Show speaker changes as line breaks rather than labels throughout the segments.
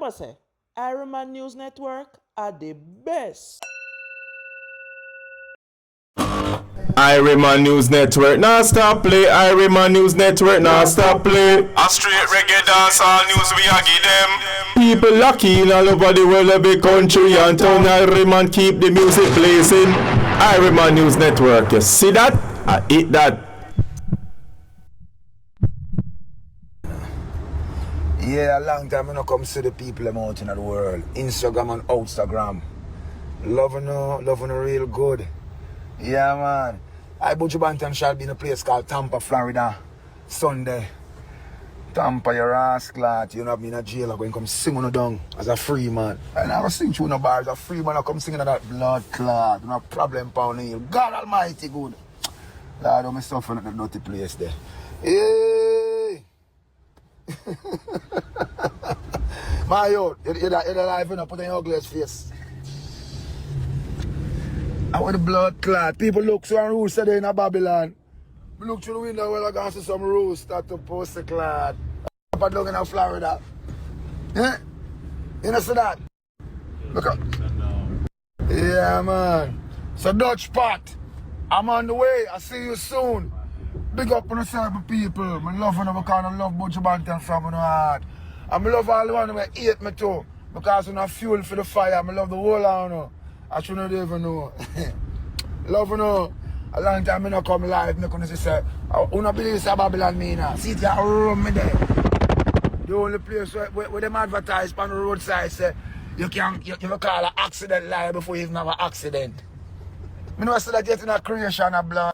never say, Irie News Network are the best.
Irie News Network, now stop play. Irie News Network, now stop play.
A straight reggae dance, all news we a give them.
People lucky in all over the world, every country and town. Irie keep the music blazing. Irie News Network, you see that? I eat that.
Yeah, a long time I don't come see the people out in the world. Instagram and Instagram. Loving her real good. Yeah, man. I Buju Banton shall be in a place called Tampa, Florida. Sunday. Tampa, your ass clot. You know, I'm in a jail. I'm going to come sing on the down as a free man. And I was sing through the bar as a free man. I come singing that blood clot. No problem, pound heel. God almighty good. Lord, I'm suffering at the dirty place there. Hey! My youth, you're alive, you know, put on your ugly face. I want the blood clot. People look so and roost today in Babylon. I look through the window where I can see some roost start to post the clot. Up and down in Florida. Yeah? You know see that? Look up. Yeah, man. So Dutch Pot, I'm on the way. I'll see you soon. Big up on the cyber people. I love them because I love Buju Banton from my heart. And I love all the ones who hate me too. Because I'm not fuel for the fire. I love the whole of I shouldn't even know. Love you know. A long time I not come live. I couldn't say, I don't believe it's a Babylon me now. See it, I run me there. The only place where them advertise on the roadside say, you can call an accident live before you even have an accident. I know I said that yet in a creation of blood.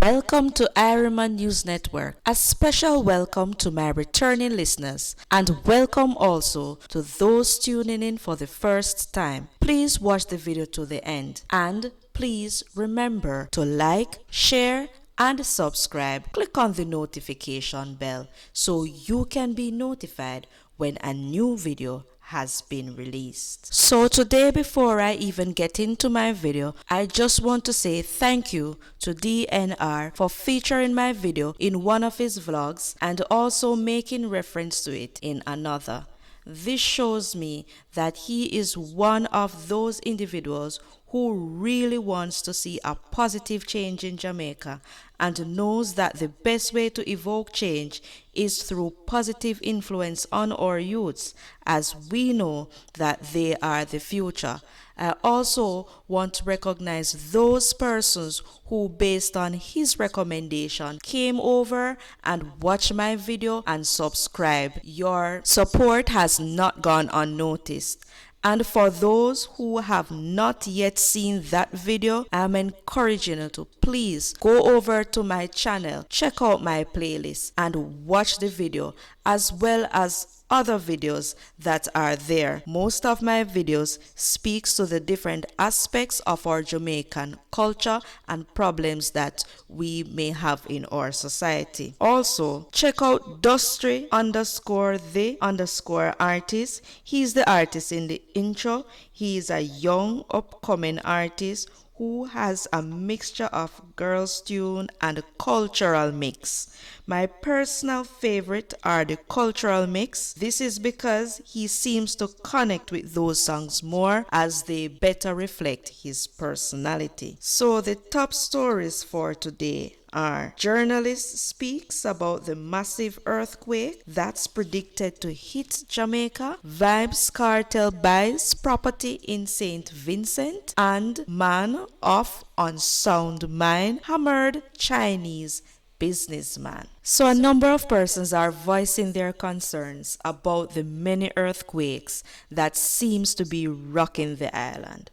Welcome to Irie News Network. A special welcome to my returning listeners, and welcome also to those tuning in for the first time. Please watch the video to the end, and please remember to like, share, and subscribe. Click on the notification bell so you can be notified when a new video has been released. So today, before I even get into my video, I just want to say thank you to DNR for featuring my video in one of his vlogs and also making reference to it in another. This shows me that he is one of those individuals who really wants to see a positive change in Jamaica and knows that the best way to evoke change is through positive influence on our youths, as we know that they are the future. I also want to recognize those persons who, based on his recommendation, came over and watched my video and subscribed. Your support has not gone unnoticed. And for those who have not yet seen that video, I'm encouraging you to please go over to my channel, check out my playlist, and watch the video, as well as other videos that are there. Most of my videos speaks to the different aspects of our Jamaican culture and problems that we may have in our society. Also, check out Dustry_the_artist. He's the artist in the intro. He is a young upcoming artist who has a mixture of girls' tune and cultural mix. My personal favorite are the cultural mix. This is because he seems to connect with those songs more as they better reflect his personality. So the top stories for today are: journalist speaks about the massive earthquake that's predicted to hit Jamaica, Vybz Kartel buys property in St. Vincent, and man off on sound mine hammered Chinese businessman. So a number of persons are voicing their concerns about the many earthquakes that seems to be rocking the island.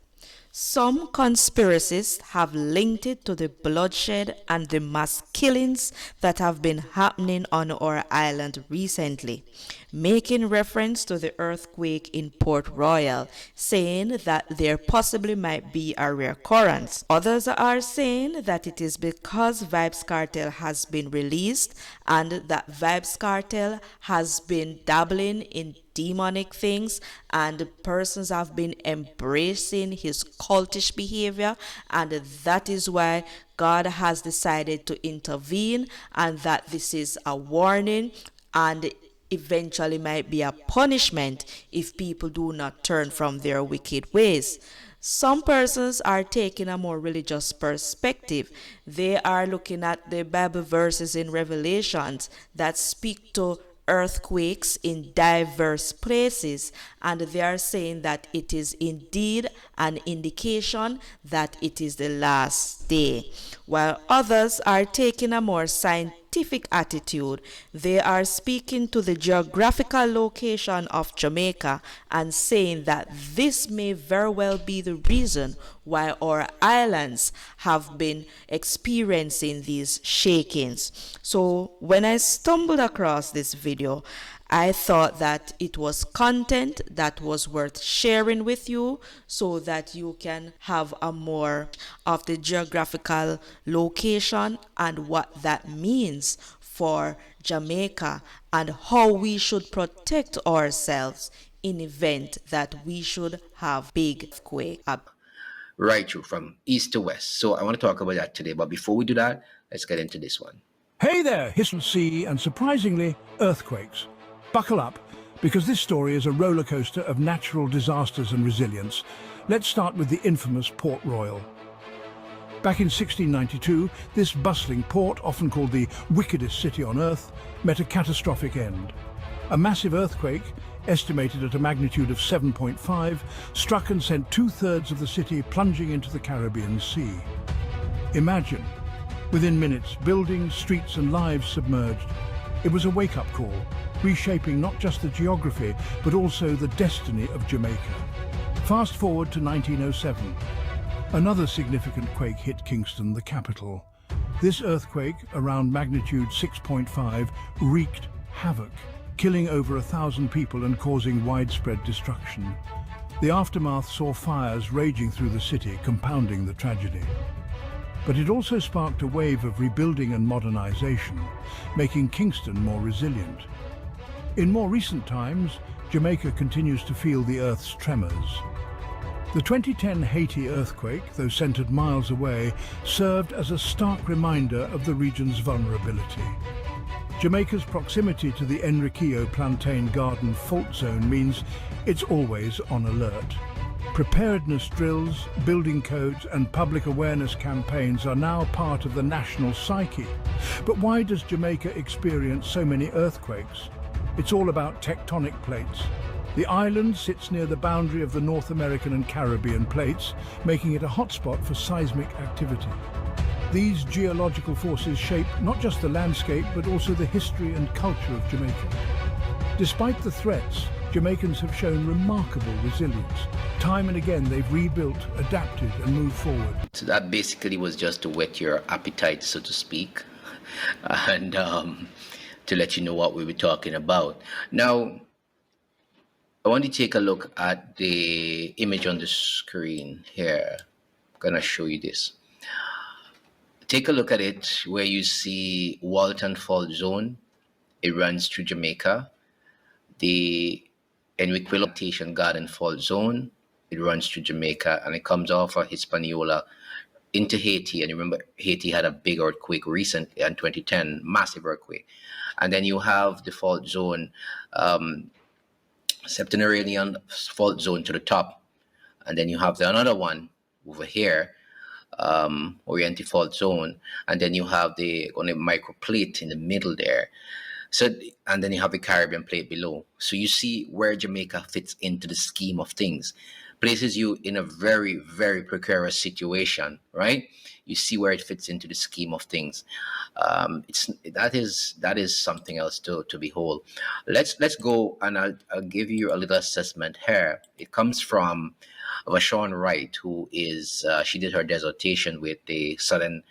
Some conspiracists have linked it to the bloodshed and the mass killings that have been happening on our island recently, making reference to the earthquake in Port Royal, saying that there possibly might be a reoccurrence. Others are saying that it is because Vybz Kartel has been released and that Vybz Kartel has been dabbling in demonic things and persons have been embracing his cultish behavior, and that is why God has decided to intervene, and that this is a warning and eventually might be a punishment if people do not turn from their wicked ways. Some persons are taking a more religious perspective. They are looking at the Bible verses in Revelations that speak to earthquakes in diverse places, and they are saying that it is indeed an indication that it is the last day, while others are taking a more scientific attitude. They are speaking to the geographical location of Jamaica and saying that this may very well be the reason why our islands have been experiencing these shakings. So when I stumbled across this video, I thought that it was content that was worth sharing with you so that you can have a more of the geographical location and what that means for Jamaica and how we should protect ourselves in event that we should have big quake.
Right through from east to west. So I want to talk about that today. But before we do that, let's get into this one.
Hey there, history, sea, and surprisingly, earthquakes. Buckle up, because this story is a roller coaster of natural disasters and resilience. Let's start with the infamous Port Royal. Back in 1692, this bustling port, often called the wickedest city on earth, met a catastrophic end. A massive earthquake, estimated at a magnitude of 7.5, struck and sent 2/3 of the city plunging into the Caribbean Sea. Imagine, within minutes, buildings, streets and lives submerged. It was a wake-up call, reshaping not just the geography, but also the destiny of Jamaica. Fast forward to 1907. Another significant quake hit Kingston, the capital. This earthquake, around magnitude 6.5, wreaked havoc, killing over 1,000 people and causing widespread destruction. The aftermath saw fires raging through the city, compounding the tragedy. But it also sparked a wave of rebuilding and modernization, making Kingston more resilient. In more recent times, Jamaica continues to feel the Earth's tremors. The 2010 Haiti earthquake, though centered miles away, served as a stark reminder of the region's vulnerability. Jamaica's proximity to the Enriquillo Plantain Garden fault zone means it's always on alert. Preparedness drills, building codes and public awareness campaigns are now part of the national psyche. But why does Jamaica experience so many earthquakes? It's all about tectonic plates. The island sits near the boundary of the North American and Caribbean plates, making it a hotspot for seismic activity. These geological forces shape not just the landscape, but also the history and culture of Jamaica. Despite the threats, Jamaicans have shown remarkable resilience. Time and again, they've rebuilt, adapted, and moved forward.
So that basically was just to whet your appetite, so to speak, and to let you know what we were talking about. Now, I want you to take a look at the image on the screen here. I'm going to show you this. Take a look at it where you see Walton Fault Zone. It runs through Jamaica. The Enriquillo Plantation Garden Fault Zone. It runs through Jamaica and it comes off of Hispaniola into Haiti. And remember, Haiti had a big earthquake recently in 2010, massive earthquake. And then you have the fault zone, Septenarian fault zone to the top. And then you have another one over here, Oriente fault zone. And then you have the microplate in the middle there. So, and then you have the Caribbean plate below. So you see where Jamaica fits into the scheme of things. Places you in a very, very precarious situation, right? You see where it fits into the scheme of things. That is something else to behold. Let's go and I'll give you a little assessment here. It comes from Vashon Wright, who is she did her dissertation with the Southern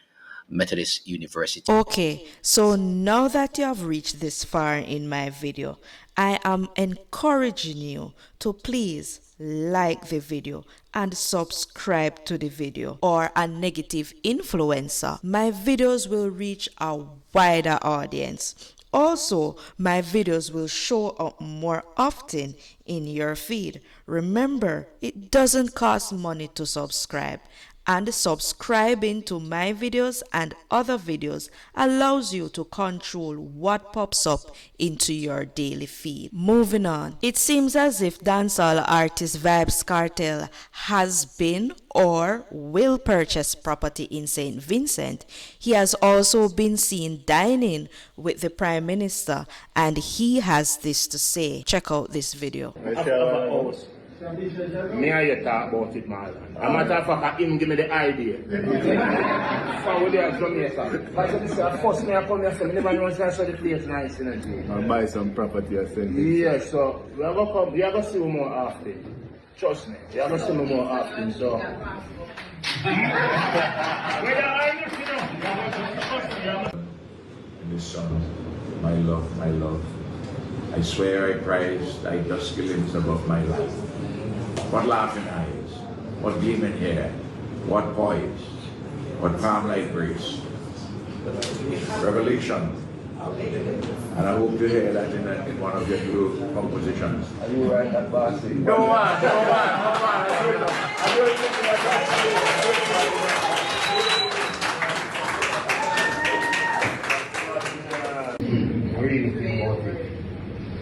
Methodist University.
Okay, so now that you have reached this far in my video, I am encouraging you to please like the video and subscribe to the video, or a negative influencer. My videos will reach a wider audience. Also, my videos will show up more often in your feed. Remember, it doesn't cost money to subscribe, And subscribing to my videos and other videos allows you to control what pops up into your daily feed. Moving on, it seems as if dancehall artist Vybz Kartel has been or will purchase property in St. Vincent. He has also been seen dining with the Prime Minister, and he has this to say. Check out this video.
Me and you talk about it, man. A matter of fact, him give me the idea. So we there from here, sir. But this is the first me I come here, so me never know if I saw the place nice, you know.
I'll buy some property or something.
Yes, so we are gonna come, we are gonna see you more often. Trust me, we are gonna see you more often, so.
This song, my love, my love. I swear I prize thy dusky limbs above my life. What laughing eyes, what gleaming hair, what poise, what calm like grace. Revelation. And I hope to hear that in one of your new compositions.
Are you right that boss?
No one.
Really think about it.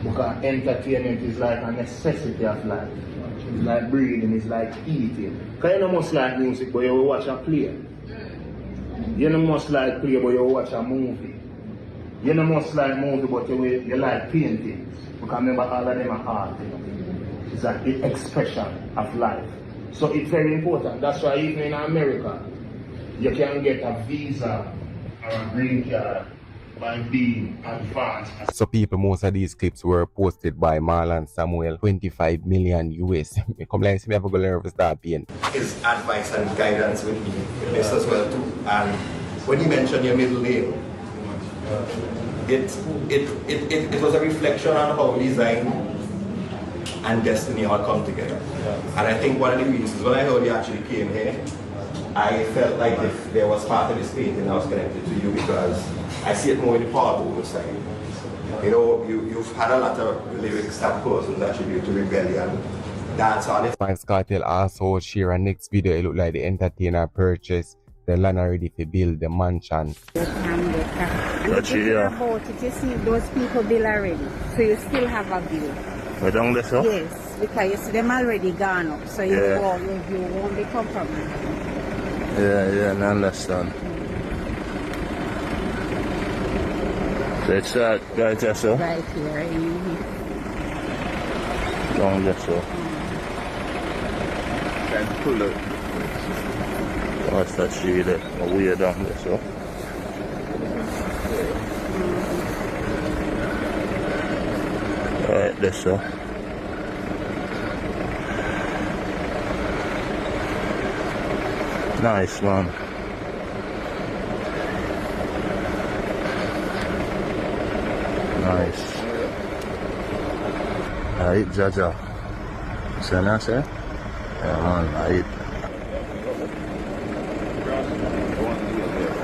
Because entertainment is like a necessity of life. It's like breathing, it's like eating. Because you don't must like music, but you will watch a play. You don't must like play, but you will watch a movie. You don't must like movie, but you like painting. Because remember, all of them are art. It's like the expression of life. So it's very important. That's why even in America, you can get a visa or a green card by being advanced.
So people, most of these clips were posted by Marlon Samuel, 25 million US. Come like, see me have a go learn to start paying.
His advice and guidance with me this as well too. And when you mentioned your middle name, it was a reflection on how design and destiny all come together. And I think one of the reasons when I heard you actually came here, I felt like if there was part of this painting I was connected to you, because I see it more in the part over side. You know, you've had a lot of lyrics that persons attribute to rebellion, dancehall.
Vybz Kartel also share a next video. It look like the entertainer purchased the land already to build the mansion.
But
about it, you see those people build already, so you still have a view.
we don't listen?
Yes, because you see them already gone up, so you won't be compromised.
Yeah, I understand. So it's right there, so?
Right here.
Down there, so.
And pull it.
What's that tree there? A way down there, so. Right there, so. Nice, man. Nice. Right, Jaja. See what I say? Yeah, man, right.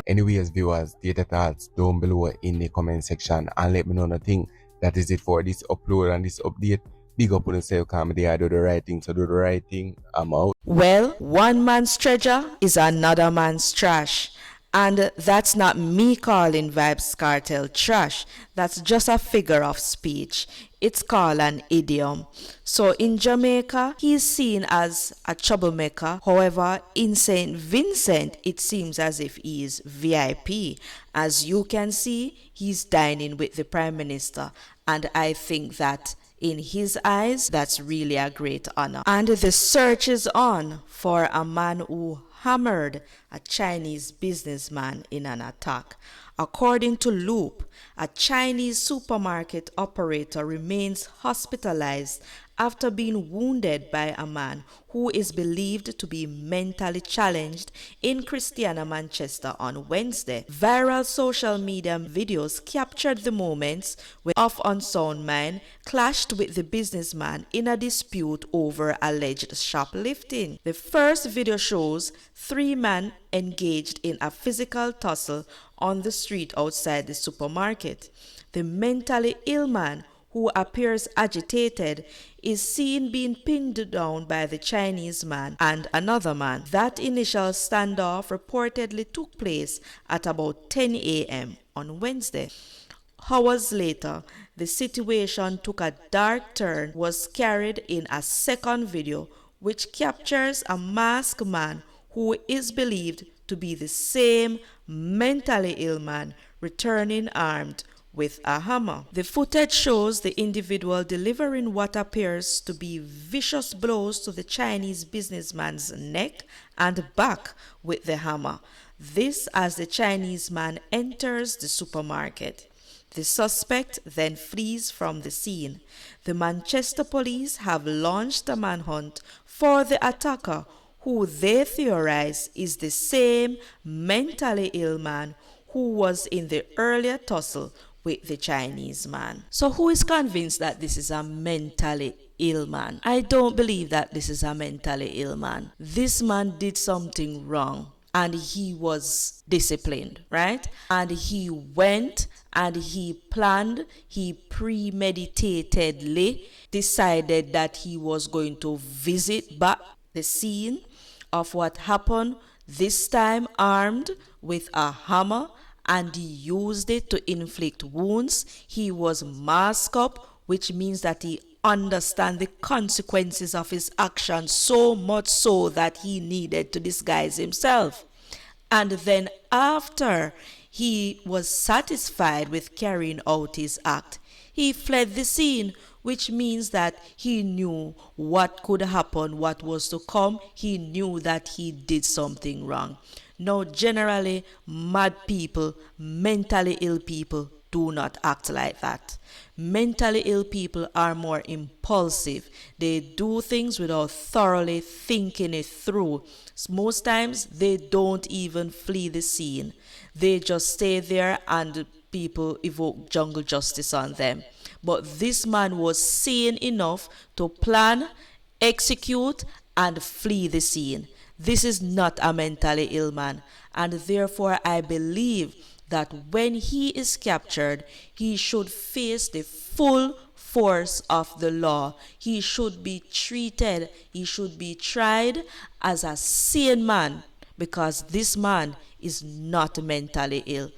Anyways, viewers, take your thoughts down below in the comment section and let me know nothing. That is it for this upload and this update. Big up on yourself, comedy. I do the right thing, so do the right thing. I'm out.
Well, one man's treasure is another man's trash. And that's not me calling Vybz Kartel trash. That's just a figure of speech. It's called an idiom. So in Jamaica, he's seen as a troublemaker. However, in St. Vincent, it seems as if he is VIP. As you can see, he's dining with the Prime Minister. And I think that in his eyes, that's really a great honor. And the search is on for a man who hammered a Chinese businessman in an attack. According to Loop, a Chinese supermarket operator remains hospitalized after being wounded by a man who is believed to be mentally challenged in Christiana, Manchester on Wednesday. Viral social media videos captured the moments when Off Unsound Mind clashed with the businessman in a dispute over alleged shoplifting. The first video shows three men engaged in a physical tussle on the street outside the supermarket. The mentally ill man, who appears agitated, is seen being pinned down by the Chinese man and another man. That initial standoff reportedly took place at about 10 a.m. on Wednesday. Hours later, the situation took a dark turn, was carried in a second video which captures a masked man who is believed to be the same mentally ill man returning armed with a hammer. The footage shows the individual delivering what appears to be vicious blows to the Chinese businessman's neck and back with the hammer. This as the Chinese man enters the supermarket. The suspect then flees from the scene. The Manchester police have launched a manhunt for the attacker, who they theorize is the same mentally ill man who was in the earlier tussle with the Chinese man. So who is convinced that this is a mentally ill man? I don't believe that this is a mentally ill man. This man did something wrong and he was disciplined, right? And he went and he planned, he premeditatedly decided that he was going to visit back the scene of what happened, this time armed with a hammer, and he used it to inflict wounds. He was masked up, which means that he understands the consequences of his actions, so much so that he needed to disguise himself. And then after he was satisfied with carrying out his act, he fled the scene, which means that he knew what could happen, what was to come. He knew that he did something wrong. Now, generally, mad people, mentally ill people, do not act like that. Mentally ill people are more impulsive. They do things without thoroughly thinking it through. Most times, they don't even flee the scene. They just stay there and people evoke jungle justice on them. But this man was sane enough to plan, execute, and flee the scene. This is not a mentally ill man, and therefore I believe that when he is captured, he should face the full force of the law. He should be treated, he should be tried as a sane man, because this man is not mentally ill.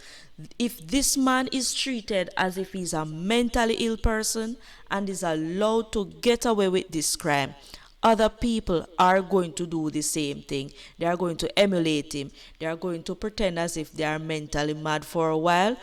If this man is treated as if he's a mentally ill person and is allowed to get away with this crime, other people are going to do the same thing. They are going to emulate him. They are going to pretend as if they are mentally mad for a while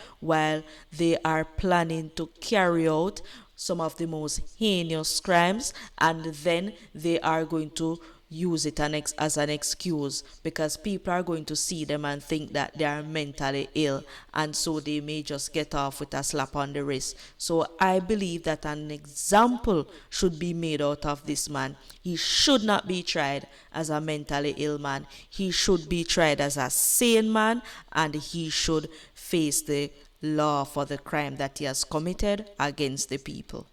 they are planning to carry out some of the most heinous crimes, and then they are going to use it as an excuse, because people are going to see them and think that they are mentally ill, and so they may just get off with a slap on the wrist. So I believe that an example should be made out of this man. He should not be tried as a mentally ill man. He should be tried as a sane man, and he should face the law for the crime that he has committed against the people.